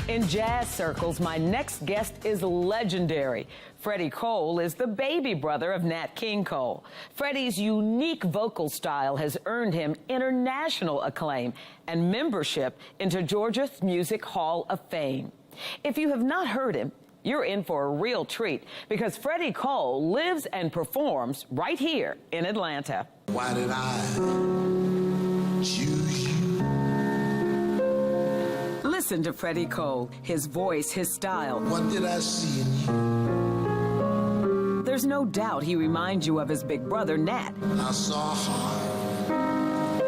In jazz circles, my next guest is legendary. Freddy Cole is the baby brother of Nat King Cole. Freddy's unique vocal style has earned him international acclaim and membership into Georgia's Music Hall of Fame. If you have not heard him, you're in for a real treat because Freddy Cole lives and performs right here in Atlanta. Why did I choose you? Listen to Freddy Cole, his voice, his style. What did I see in you? There's no doubt he reminds you of his big brother, Nat. I saw a heart.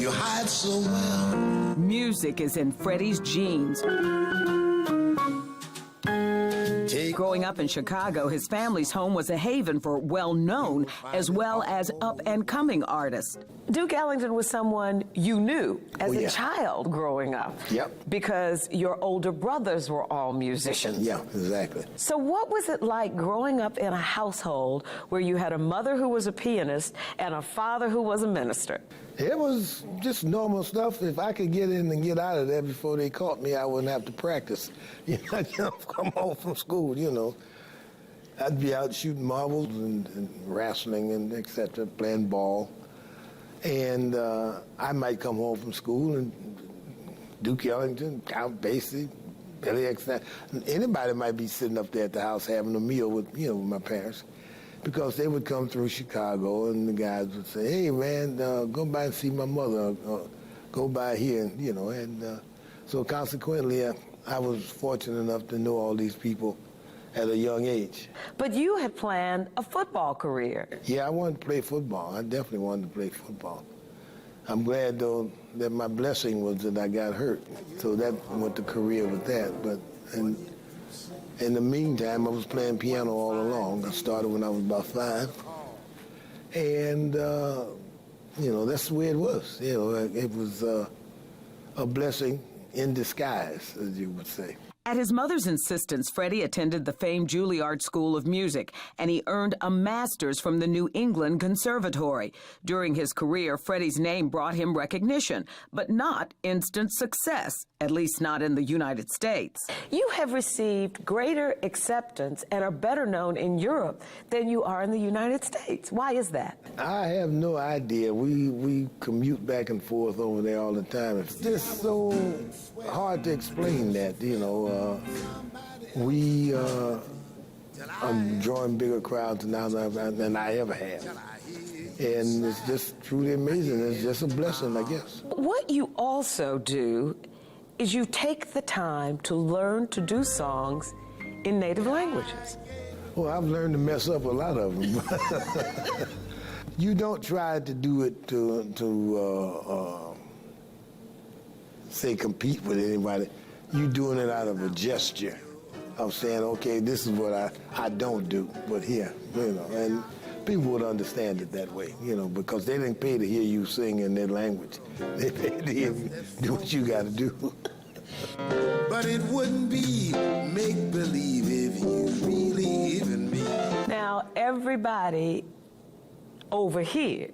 You hide so well. Music is in Freddy's genes. Growing up in Chicago, his family's home was a haven for well-known as well as up-and-coming artists. Duke Ellington was someone you knew as a child growing up. Yep. Because your older brothers were all musicians. Yeah, exactly. So what was it like growing up in a household where you had a mother who was a pianist and a father who was a minister? It was just normal stuff. If I could get in and get out of there before they caught me, I wouldn't have to practice. You know, come home from school, you know. I'd be out shooting marbles and wrestling and et cetera, playing ball. And I might come home from school and Duke Ellington, Count Basie, Billy X. Anybody might be sitting up there at the house having a meal with, you know, with my parents. Because they would come through Chicago and the guys would say, hey, man, go by and see my mother, go by here, and, you know. And so consequently, I was fortunate enough to know all these people at a young age. But you had planned a football career. Yeah, I wanted to play football. I definitely wanted to play football. I'm glad, though, that my blessing was that I got hurt. So that went to career with that. But in the meantime, I was playing piano all along. I started when I was about 5. And, you know, that's the way it was. You know, it was a blessing in disguise, as you would say. At his mother's insistence, Freddy attended the famed Juilliard School of Music, and he earned a master's from the New England Conservatory. During his career, Freddy's name brought him recognition, but not instant success, at least not in the United States. You have received greater acceptance and are better known in Europe than you are in the United States. Why is that? I have no idea. We commute back and forth over there all the time. It's just so hard to explain that, you know. We are drawing bigger crowds now than I ever have. And it's just truly amazing. It's just a blessing, I guess. What you also do is you take the time to learn to do songs in native languages. Well, I've learned to mess up a lot of them. You don't try to do it to say, compete with anybody. You're doing it out of a gesture of saying, okay, this is what I don't do, but here, you know, and people would understand it that way, you know, because they didn't pay to hear you sing in their language. They paid to hear you do what you got to do. But it wouldn't be make-believe if you believe in me. Now, everybody over here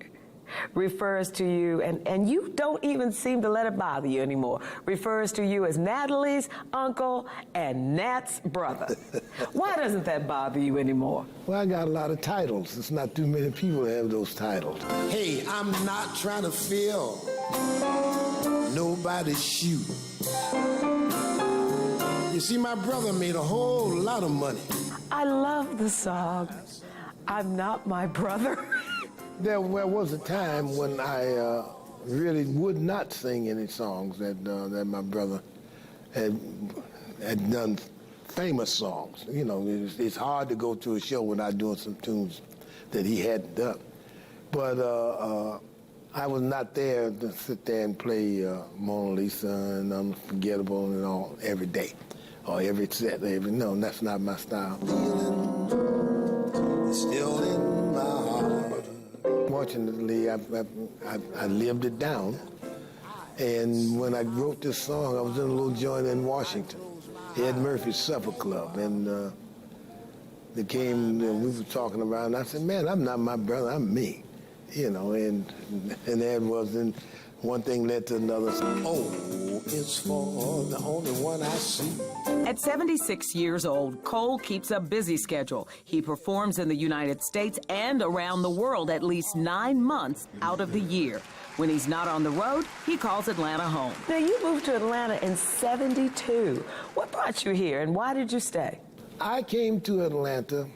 refers to you, and you don't even seem to let it bother you anymore, refers to you as Natalie's uncle and Nat's brother. Why doesn't that bother you anymore? Well, I got a lot of titles. It's not too many people that have those titles. Hey, I'm not trying to fill nobody's shoe. You see, my brother made a whole lot of money. I love the song, I'm Not My Brother. There was a time when I really would not sing any songs that my brother had done famous songs. You know, it's hard to go to a show without doing some tunes that he hadn't done. But I was not there to sit there and play Mona Lisa and Unforgettable and all every day or every set. No, that's not my style. Still in my heart. Fortunately, I lived it down. And when I wrote this song, I was in a little joint in Washington, Ed Murphy's Supper Club. And they came and we were talking about it, and I said, man, I'm not my brother, I'm me. You know, and that was, and one thing led to another. Oh, is for the only one I see. At 76 years old, Cole keeps a busy schedule. He performs in the United States and around the world at least 9 months out of the year. When he's not on the road, he calls Atlanta home. Now, you moved to Atlanta in 72. What brought you here and why did you stay? I came to Atlanta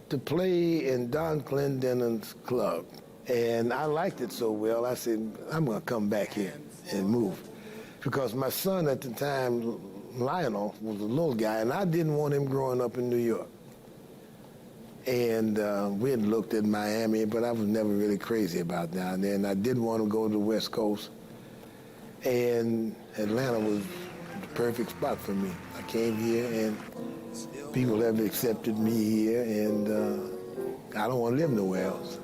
to play in Don Clendenin's club. And I liked it so well, I said, I'm going to come back here and move. Because my son at the time, Lionel, was a little guy, and I didn't want him growing up in New York. And we had looked at Miami, but I was never really crazy about down there, and I didn't want to go to the West Coast. And Atlanta was the perfect spot for me. I came here, and people have accepted me here, and I don't want to live nowhere else.